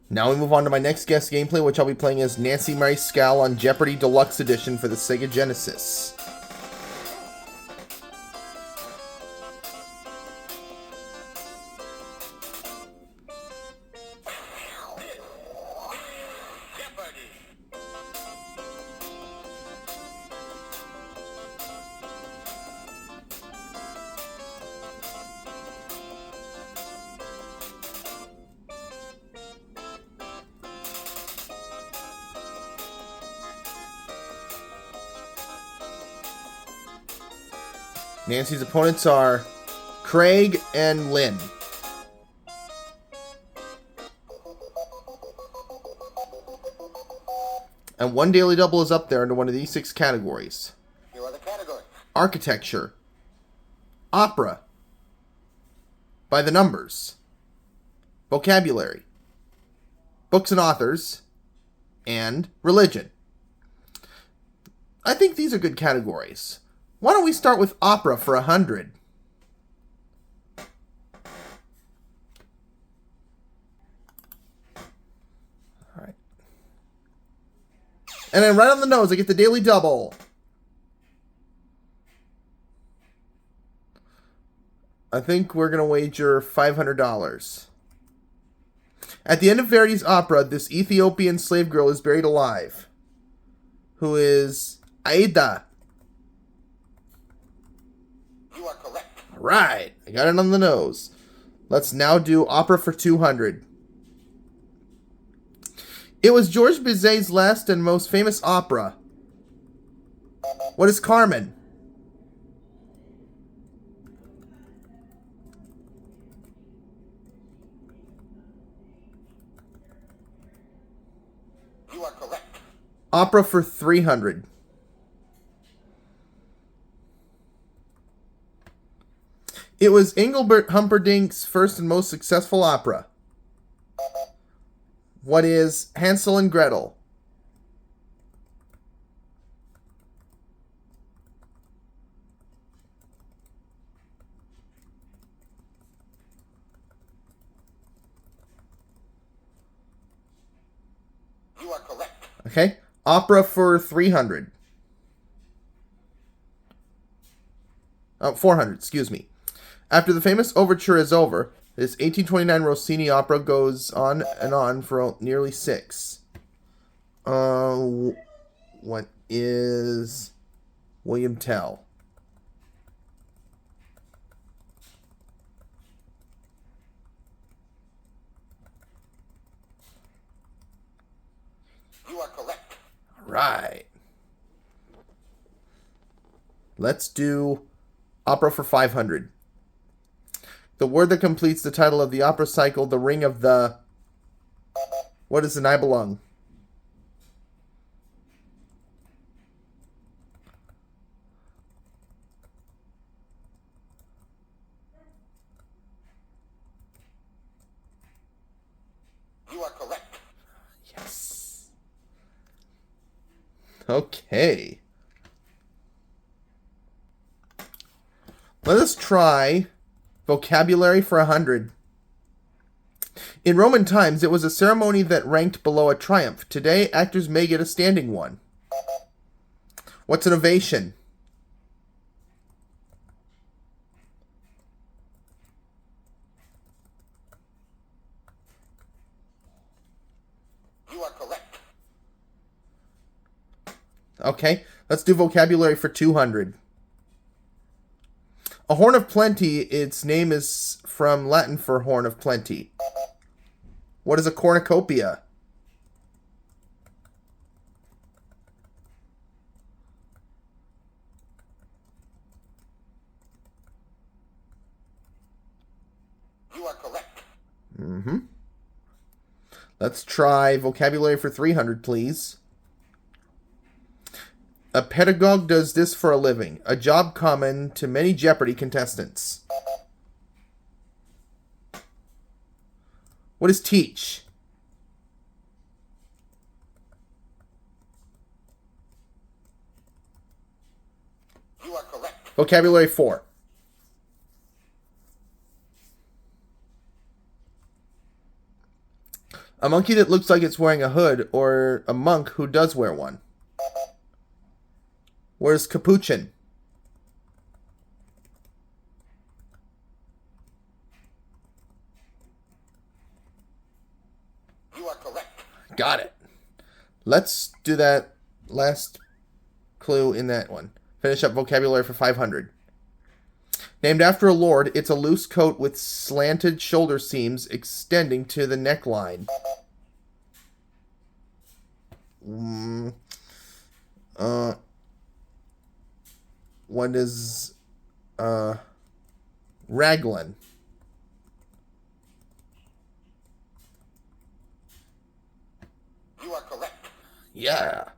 Now we move on to my next guest gameplay, which I'll be playing as Nancy Mary Scal on Jeopardy Deluxe Edition for the Sega Genesis. Nancy's opponents are Craig and Lynn. And one daily double is up there under one of these 6 categories. Here are the categories. Architecture, opera, by the numbers, vocabulary, books and authors, and religion. I think these are good categories. Why don't we start with opera for 100? All right. And then right on the nose, I get the daily double. I think we're going to wager $500. At the end of Verdi's opera, this Ethiopian slave girl is buried alive, who is Aida. You are correct. All right, I got it on the nose. Let's now do opera for 200. It was Georges Bizet's last and most famous opera. What is Carmen? You are correct. Opera for 300. It was Engelbert Humperdinck's first and most successful opera. What is Hansel and Gretel? You are correct. Okay. Opera for 300. 400, excuse me. After the famous overture is over, this 1829 Rossini opera goes on and on for nearly 6. What is William Tell? You are correct. All right. Let's do opera for 500. The word that completes the title of the opera cycle, The Ring of the... What is the Nibelung? You are correct. Yes. Okay. Let us try vocabulary for 100. In Roman times, it was a ceremony that ranked below a triumph. Today, actors may get a standing one. What's an ovation? You are correct. Okay, let's do vocabulary for 200. A horn of plenty, its name is from Latin for horn of plenty. What is a cornucopia? You are correct. Let's try vocabulary for 300, please. A pedagogue does this for a living, a job common to many Jeopardy contestants. What is teach? You are correct. Vocabulary 4. A monkey that looks like it's wearing a hood, or a monk who does wear one. Where's capuchin? You are correct. Got it. Let's do that last clue in that one. Finish up vocabulary for 500. Named after a lord, it's a loose coat with slanted shoulder seams extending to the neckline. What is raglan? You are correct. Yeah.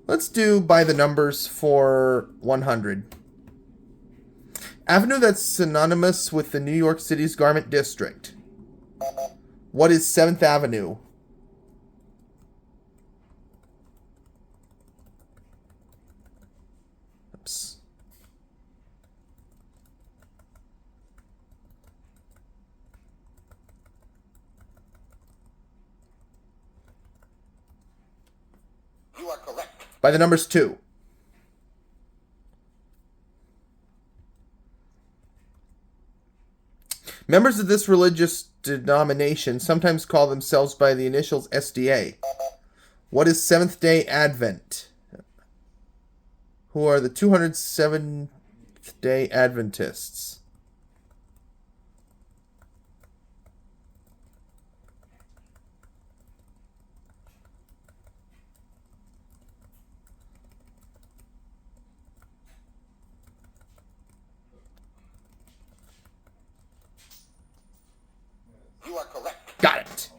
Let's do by the numbers for 100. Avenue that's synonymous with the New York City's garment district. What is 7th Avenue? Oops. You are correct. By the numbers 2. Members of this religious denomination sometimes call themselves by the initials SDA. What is Seventh Day Advent? Who are the 207th Day Adventists? You are correct. Got it.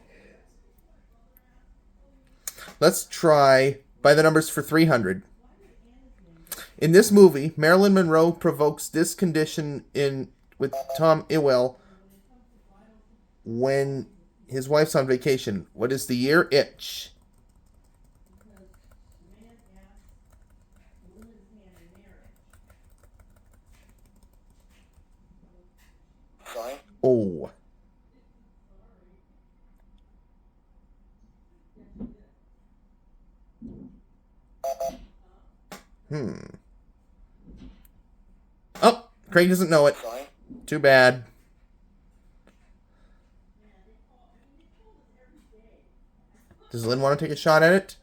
Let's try by the numbers for 300. In this movie, Marilyn Monroe provokes this condition with Tom Ewell when his wife's on vacation. What is the year? Itch. Sorry. Oh. Oh, Craig doesn't know it. Sorry. Too bad. Does Lynn want to take a shot at it?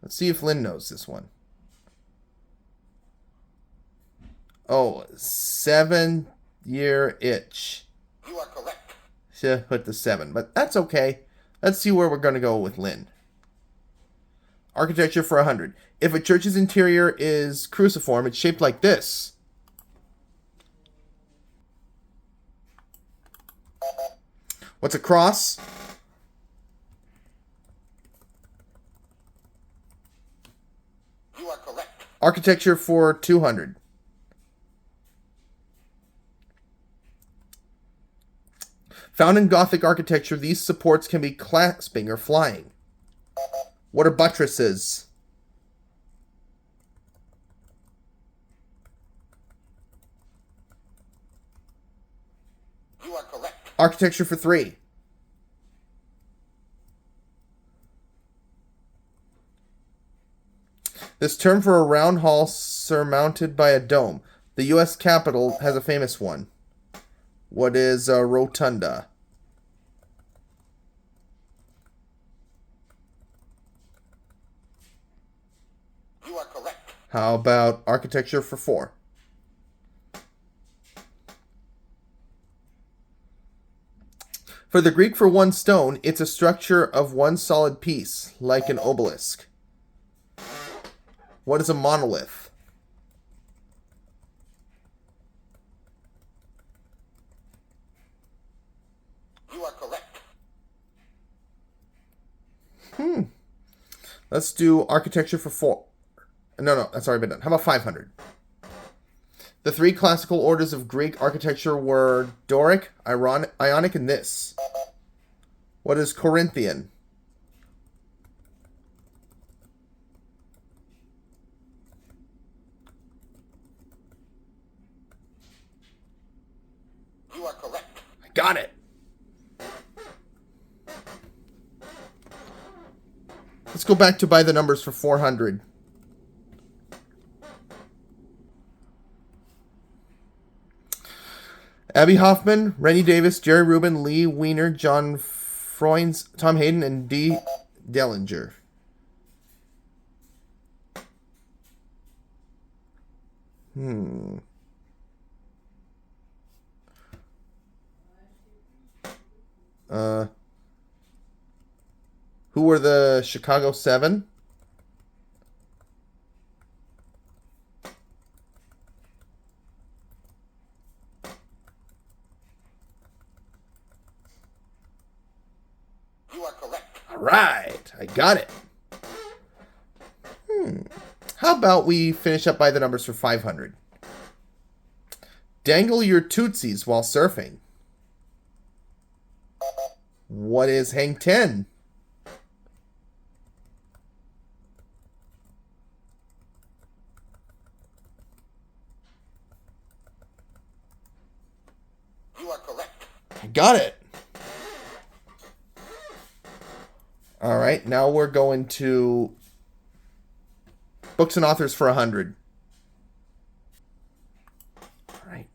Let's see if Lynn knows this one. Oh, 7-year itch. You are correct. Should have put the 7, but that's okay. Let's see where we're going to go with Lynn. Architecture for 100. If a church's interior is cruciform, it's shaped like this. What's a cross? You are correct. Architecture for 200. Found in Gothic architecture, these supports can be clasping or flying. What are buttresses? You are correct. Architecture for 3. This term for a round hall surmounted by a dome. The U.S. Capitol has a famous one. What is a rotunda? You are correct. How about architecture for 4? For the Greek for one stone, it's a structure of one solid piece, like an obelisk. What is a monolith? You are correct. Let's do architecture for 4. No, that's already been done. How about 500? The 3 classical orders of Greek architecture were Doric, Ionic, and this. What is Corinthian? You are correct. I got it. Let's go back to buy the numbers for 400. Abby Hoffman, Rennie Davis, Jerry Rubin, Lee Weiner, John Froines, Tom Hayden, and Dee Dellinger. Who were the Chicago 7? You are correct. All right, I got it. How about we finish up by the numbers for 500? Dangle your tootsies while surfing. What is hang 10? You are correct. I got it. All right, now we're going to books and authors for 100. All right.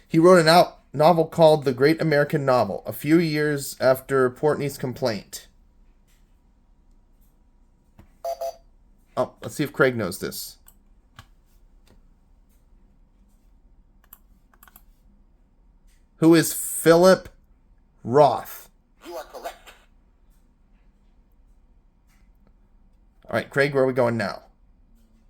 He wrote a novel called The Great American Novel, a few years after Portney's complaint. Oh, let's see if Craig knows this. Who is Philip Roth? You are correct. All right, Craig, where are we going now?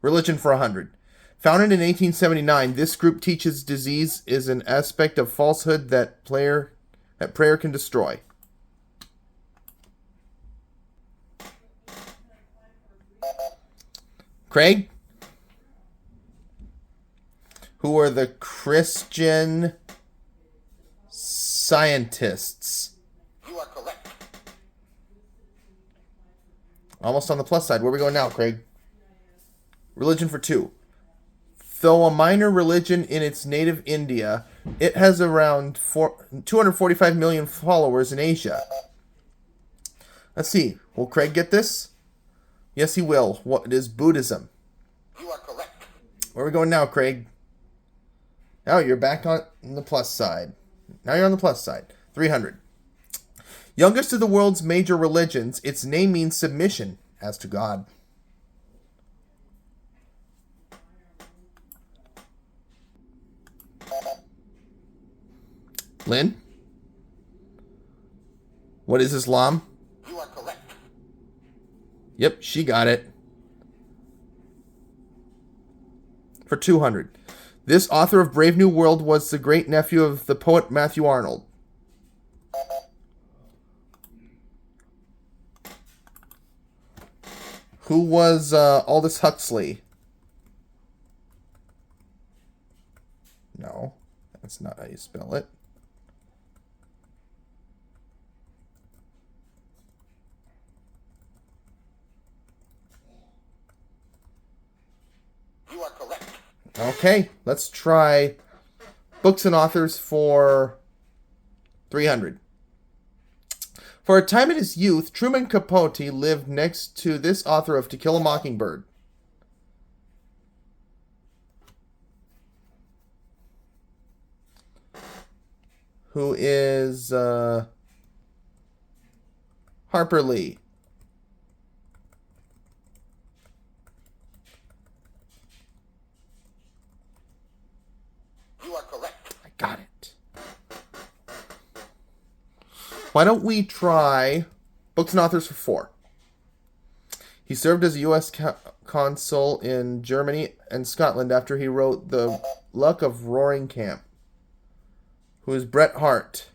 Religion for 100. Founded in 1879, this group teaches disease is an aspect of falsehood that prayer can destroy. Craig? Who are the Christian Scientists? You are correct. Almost on the plus side. Where are we going now, Craig? Religion for 2. Though a minor religion in its native India, it has around 245 million followers in Asia. Let's see. Will Craig get this? Yes, he will. What is Buddhism? You are correct. Where are we going now, Craig? Now you're back on the plus side. Now you're on the plus side. 300. Youngest of the world's major religions, its name means submission as to God. Lynn? What is Islam? You are correct. Yep, she got it. For 200. This author of Brave New World was the great-nephew of the poet Matthew Arnold. Who was Aldous Huxley? No, that's not how you spell it. You are correct. Okay, let's try books and authors for 300. For a time in his youth, Truman Capote lived next to this author of To Kill a Mockingbird. Who is Harper Lee. You are correct. I got it. Why don't we try books and authors for 4? He served as a U.S. consul in Germany and Scotland after he wrote The Luck of Roaring Camp. Who is Bret Hart?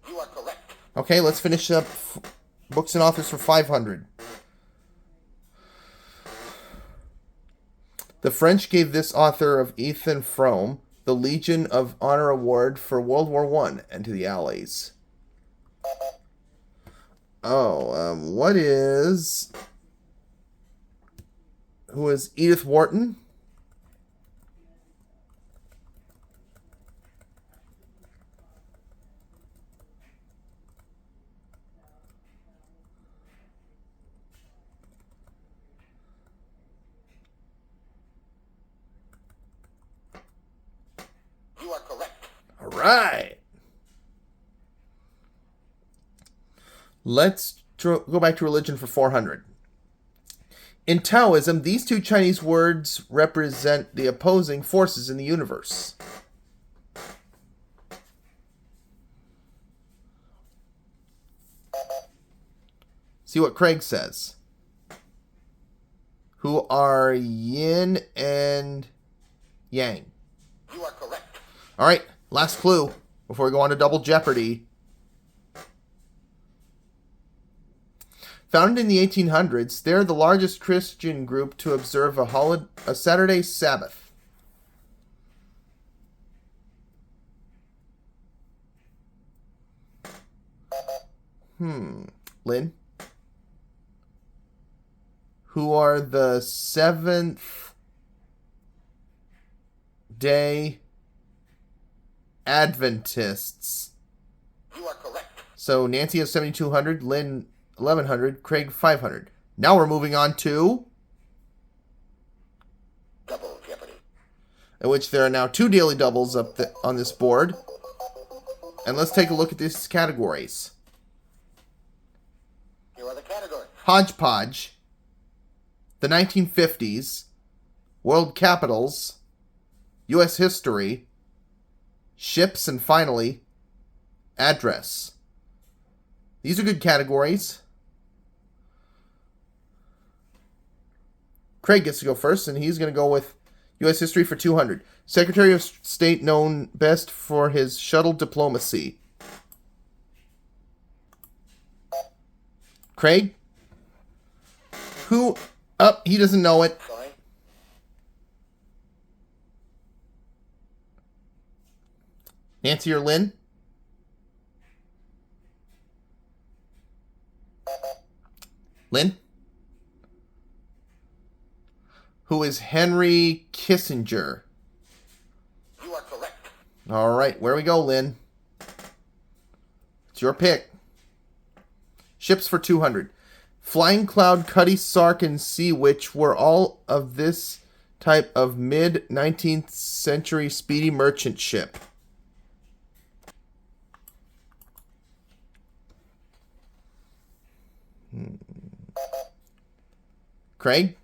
You are correct. Okay, let's finish up books and authors for 500. The French gave this author of Ethan Frome the Legion of Honor Award for World War I and to the Allies. What is... Who is Edith Wharton? You are correct. All right. Let's go back to religion for 400. In Taoism, these two Chinese words represent the opposing forces in the universe. See what Craig says. Who are yin and yang. You are correct. All right, last clue before we go on to Double Jeopardy. Founded in the 1800s, they're the largest Christian group to observe a Saturday Sabbath. Lynn? Who are the Seventh Day Adventists? You are correct. So Nancy has 7,200, Lynn 1,100, Craig 500. Now we're moving on to... Double Jeopardy. in which there are now 2 daily doubles on this board. And let's take a look at these categories. Here are the categories. Hodgepodge, the 1950s, world capitals, U.S. history, ships, and finally, address. These are good categories. Craig gets to go first, and he's going to go with U.S. history for 200. Secretary of State known best for his shuttle diplomacy. Craig? Who? Oh, he doesn't know it. Sorry. Nancy or Lynn? Lynn? Who is Henry Kissinger? You are correct. All right, where we go, Lynn? It's your pick. Ships for 200. Flying Cloud, Cutty Sark, and Sea Witch were all of this type of mid-19th century speedy merchant ship. Craig?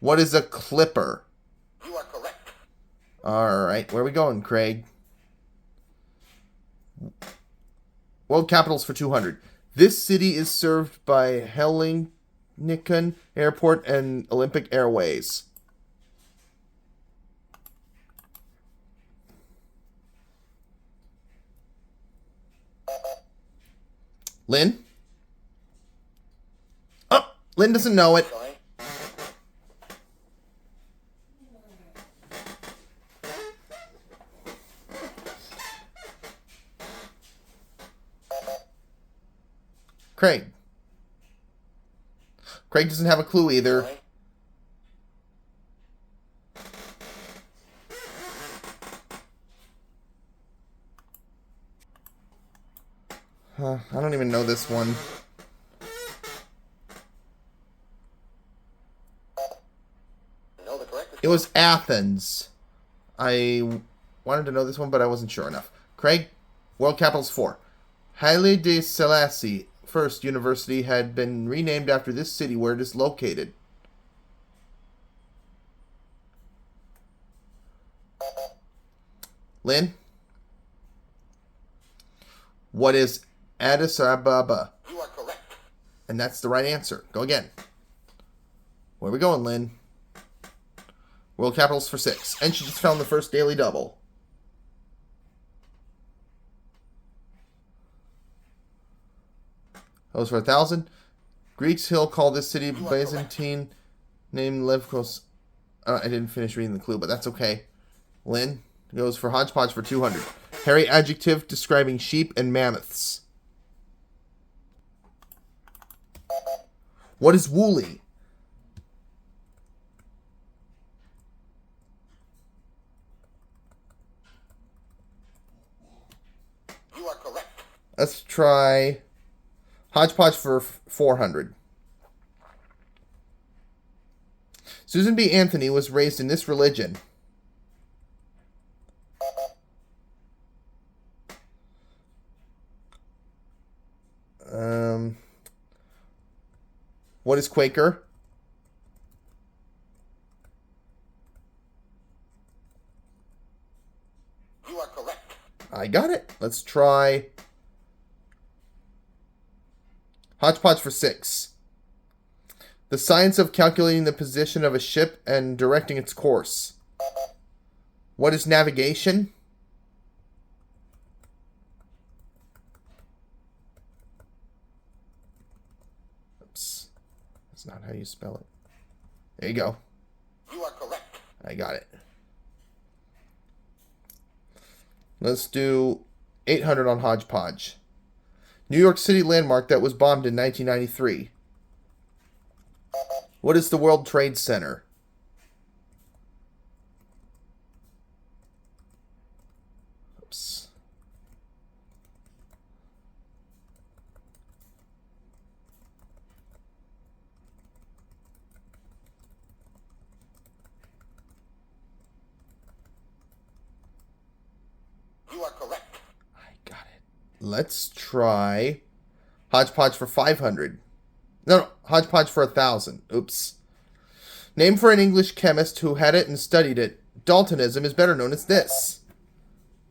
What is a clipper? You are correct. All right, where are we going, Craig? World capitals for 200. This city is served by Helsinki Airport and Olympic Airways. Lynn? Oh, Lynn doesn't know it. Sorry. Craig. Craig doesn't have a clue either. Sorry. I don't even know this one. Know the correct. It was Athens. I wanted to know this one, but I wasn't sure enough. Craig, world capitals 4. Haile de Selassie First University had been renamed after this city where it is located. Lynn? What is Addis Ababa? You are correct. And that's the right answer. Go again. Where are we going, Lynn? World capitals for 6. And she just found the first daily double. That was for 1,000. Greeks Hill called this city Byzantine, named Levkos. I didn't finish reading the clue, but that's okay. Lynn goes for hodgepodge for 200. Hairy adjective describing sheep and mammoths. What is woolly? You are correct. Let's try hodgepodge for 400. Susan B. Anthony was raised in this religion. What is Quaker? You are correct. I got it. Let's try hodgepodge for 6. The science of calculating the position of a ship and directing its course. What is navigation? Oops. That's not how you spell it. There you go. You are correct. I got it. Let's do 800 on hodgepodge. New York City landmark that was bombed in 1993. What is the World Trade Center? Oops. You are correct. I got it. Let's try hodgepodge for 500. No, hodgepodge for 1,000. Oops. Name for an English chemist who had it and studied it. Daltonism is better known as this.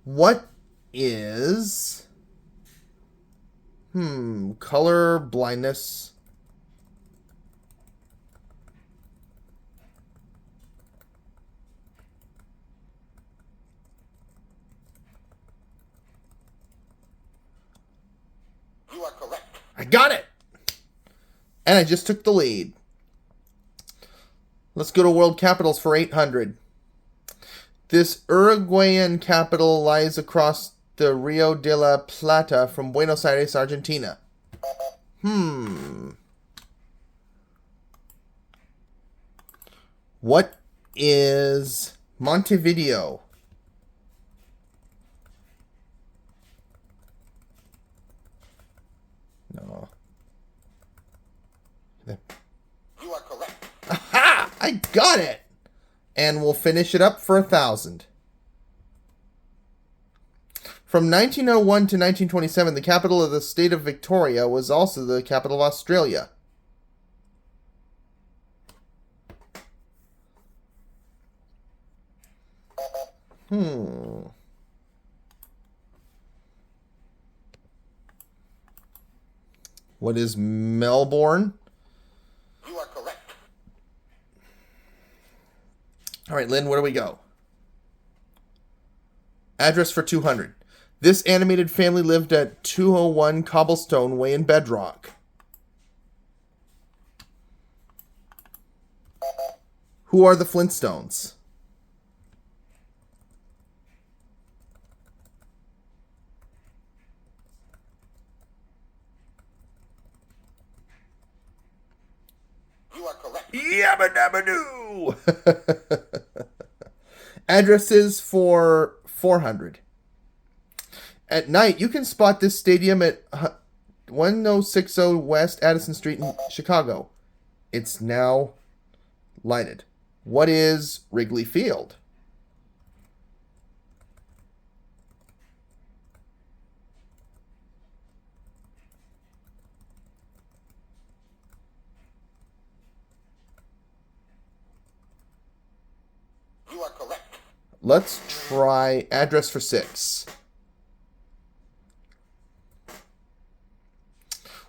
What is... color blindness. You are correct. I got it! And I just took the lead. Let's go to world capitals for 800. This Uruguayan capital lies across the Rio de la Plata from Buenos Aires, Argentina. What is Montevideo? No. You are correct. Aha! I got it! And we'll finish it up for 1,000. From 1901 to 1927, the capital of the state of Victoria was also the capital of Australia. What is Melbourne? You are correct. All right, Lynn, where do we go? Address for 200. This animated family lived at 201 Cobblestone Way in Bedrock. Who are the Flintstones? You are correct. Yabba dabba doo! Addresses for 400. At night, you can spot this stadium at 1060 West Addison Street in Chicago. It's now lighted. What is Wrigley Field? You are correct. Let's try address for 6.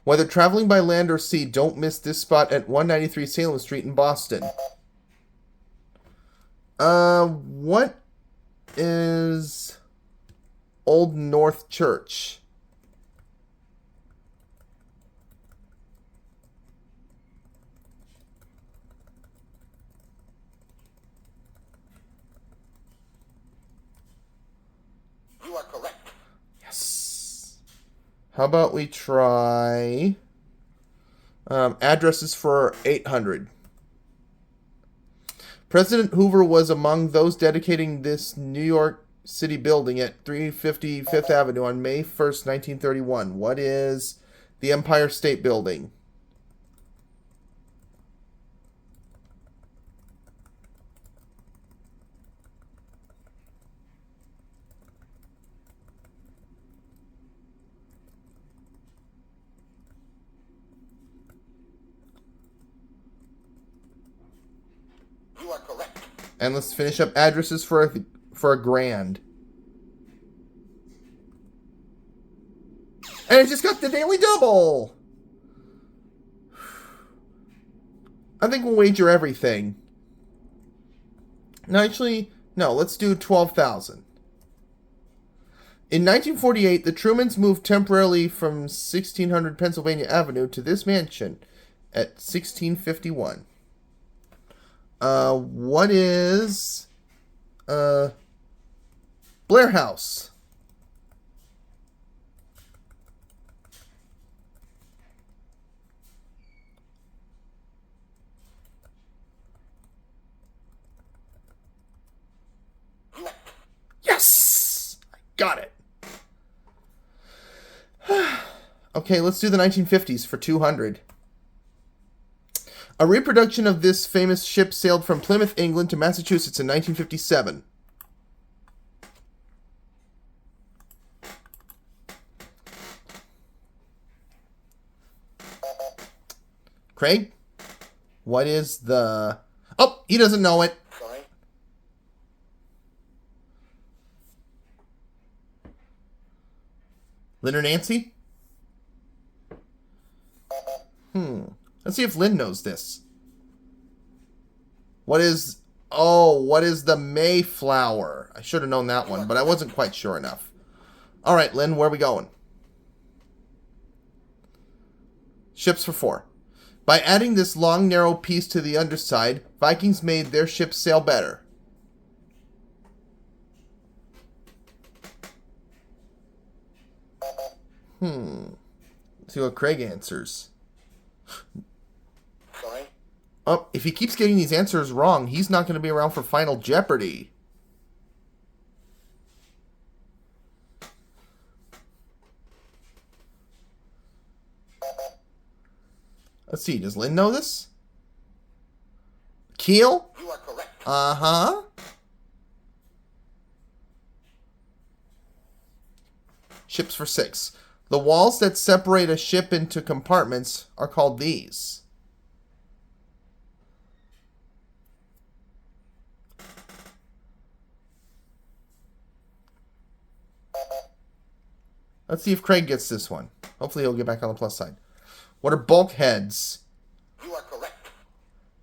Whether traveling by land or sea, don't miss this spot at 193 Salem Street in Boston. What is Old North Church? You are correct. Yes. How about we try Addresses for 800. President Hoover was among those dedicating this New York City building at 350 Fifth Avenue on May 1st, 1931. What is the Empire State Building? You are correct. And let's finish up addresses for a grand. And I just got the daily double. I think we'll wager everything. No, actually, no. Let's do 12,000. In 1948, the Trumans moved temporarily from 1600 Pennsylvania Avenue to this mansion at 1651. What is Blair House? Yes! I got it. Okay, let's do the 1950s for 200. A reproduction of this famous ship sailed from Plymouth, England to Massachusetts in 1957. Craig? What is the... Oh, he doesn't know it. Sorry. Lynn or Nancy? Let's see if Lynn knows this. What is the Mayflower? I should have known that one, but I wasn't quite sure enough. All right, Lynn, where are we going? Ships for 4. By adding this long, narrow piece to the underside, Vikings made their ships sail better. Let's see what Craig answers. Sorry. Oh, if he keeps getting these answers wrong, he's not going to be around for Final Jeopardy. Let's see, does Lynn know this? Keel? You are correct. Uh-huh. Ships for 6. The walls that separate a ship into compartments are called these. Let's see if Craig gets this one. Hopefully he'll get back on the plus side. What are bulkheads? You are correct.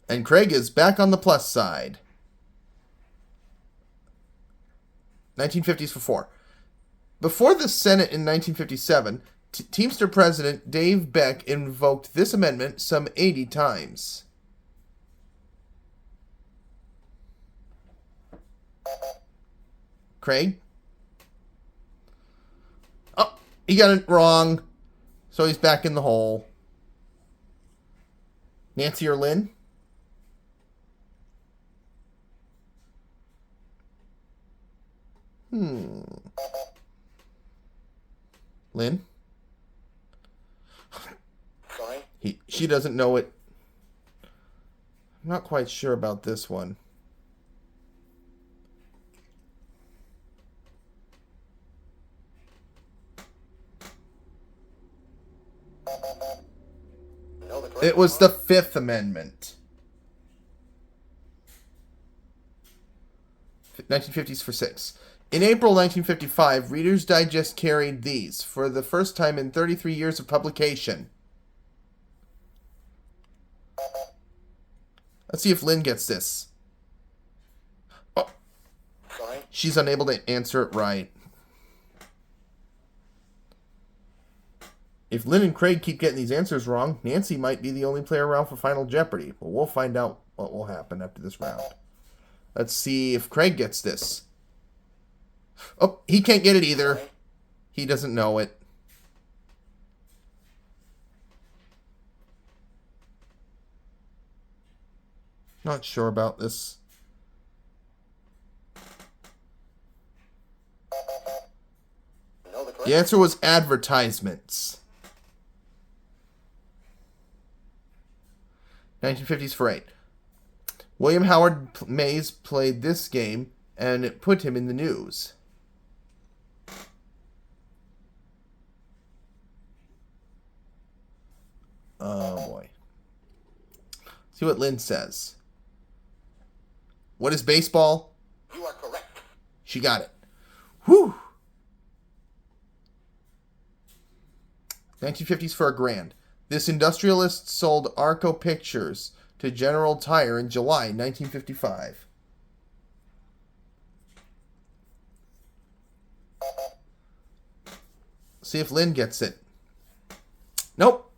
And Craig is back on the plus side. 1950s for 4. Before the Senate in 1957, Teamster President Dave Beck invoked this amendment some 80 times. Craig? Oh, he got it wrong. So he's back in the hole. Nancy or Lynn? Lynn? Sorry. She doesn't know it. I'm not quite sure about this one. No, the correct It was the Fifth Amendment. 1950s for 6. In April 1955, Reader's Digest carried these for the first time in 33 years of publication. Let's see if Lynn gets this. Oh, Sorry. she's unable to answer it right. If Lynn and Craig keep getting these answers wrong, Nancy might be the only player around for Final Jeopardy. But we'll find out what will happen after this round. Let's see if Craig gets this. Oh, he can't get it either. He doesn't know it. Not sure about this. Know the correct The answer was advertisements. 1950s for 8. William Howard Mays played this game, and it put him in the news. Oh, boy. See what Lynn says. What is baseball? You are correct. She got it. Whew. 1950s for $1,000. This industrialist sold Arco Pictures to General Tire in July 1955. See if Lynn gets it. Nope.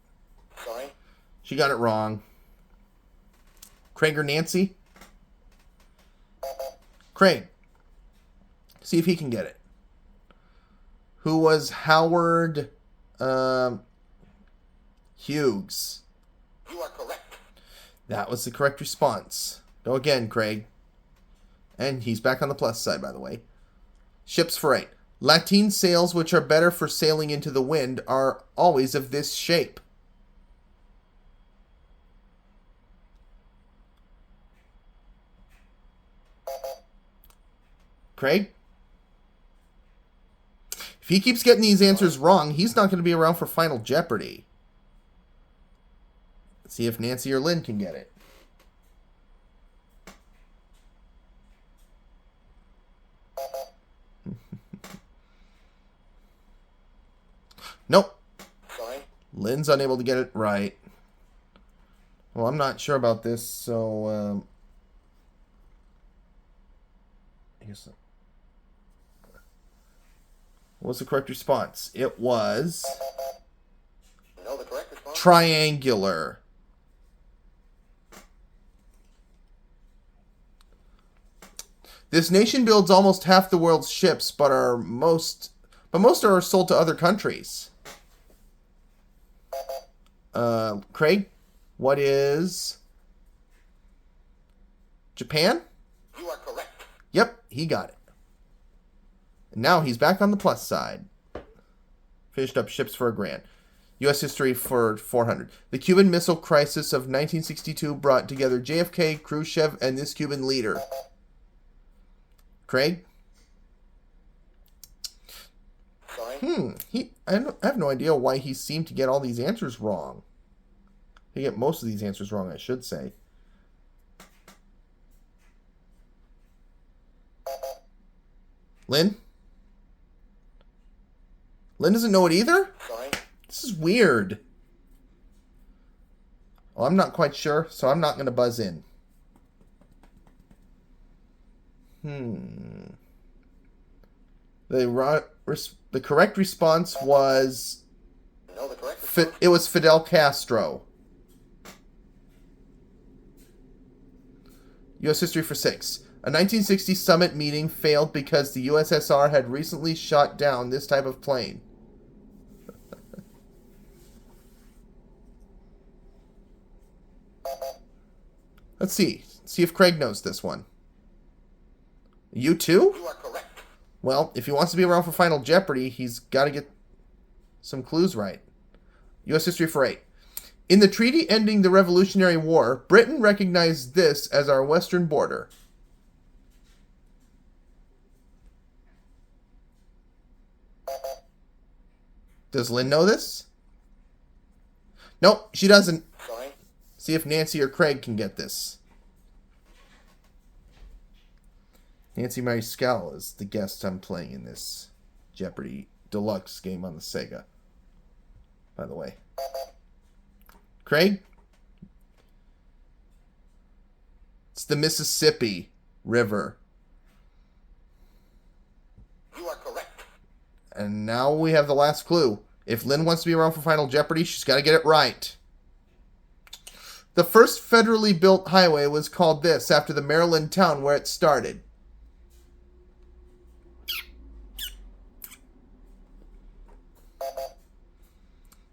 Sorry. She got it wrong. Craig or Nancy? Craig. See if he can get it. Who was Howard Hughes? You are correct. That was the correct response. Go again, Craig. And he's back on the plus side, by the way. Ships for 8. Lateen sails, which are better for sailing into the wind, are always of this shape. Craig? If he keeps getting these answers wrong, he's not going to be around for Final Jeopardy. Let's see if Nancy or Lynn can get it. Nope. Sorry. Lynn's unable to get it right. Well, I'm not sure about this, so I guess. What's the correct response? It was Know the correct response. triangular. This nation builds almost half the world's ships, but most are sold to other countries. Craig, what is Japan? You are correct. Yep, he got it. And now he's back on the plus side. Finished up ships for $1,000. U.S. history for 400. The Cuban Missile Crisis of 1962 brought together JFK, Khrushchev, and this Cuban leader. Craig? Sorry. I have no idea why he seemed to get all these answers wrong. He get most of these answers wrong, I should say. Lynn? Lynn doesn't know it either? Sorry. This is weird. Well, I'm not quite sure, so I'm not going to buzz in. The correct response was Know the correct response. it was Fidel Castro. U.S. history for 6. A 1960 summit meeting failed because the USSR had recently shot down this type of plane. Let's see. See if Craig knows this one. You too? You are correct. Well, if he wants to be around for Final Jeopardy, he's got to get some clues right. U.S. history for 8. In the treaty ending the Revolutionary War, Britain recognized this as our western border. Does Lynn know this? Nope, she doesn't. Sorry. See if Nancy or Craig can get this. Nancy Mariscal is the guest I'm playing in this Jeopardy Deluxe game on the Sega, by the way. Craig? It's the Mississippi River. You are correct. And now we have the last clue. If Lynn wants to be around for Final Jeopardy, she's got to get it right. The first federally built highway was called this after the Maryland town where it started.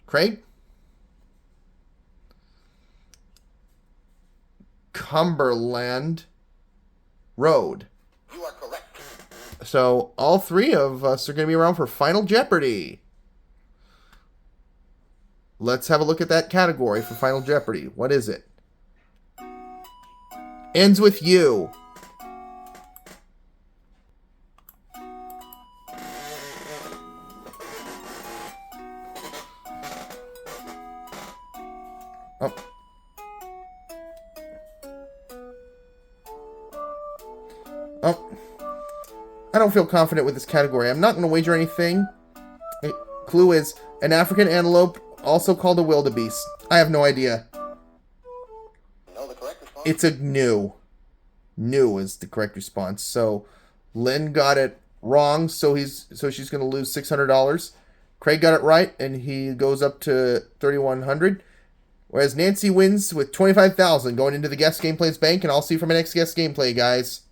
Craig? Cumberland Road. You are correct. So all three of us are going to be around for Final Jeopardy. Let's have a look at that category for Final Jeopardy. What is it? Ends with you. Oh. Oh. I don't feel confident with this category. I'm not going to wager anything. Clue is an African antelope, also called a wildebeest. I have no idea. Know the correct response? It's a gnu. Gnu is the correct response. So Lynn got it wrong, so she's going to lose $600. Craig got it right, and he goes up to $3,100. Whereas Nancy wins with $25,000 going into the guest gameplays bank, and I'll see you for my next guest gameplay, guys.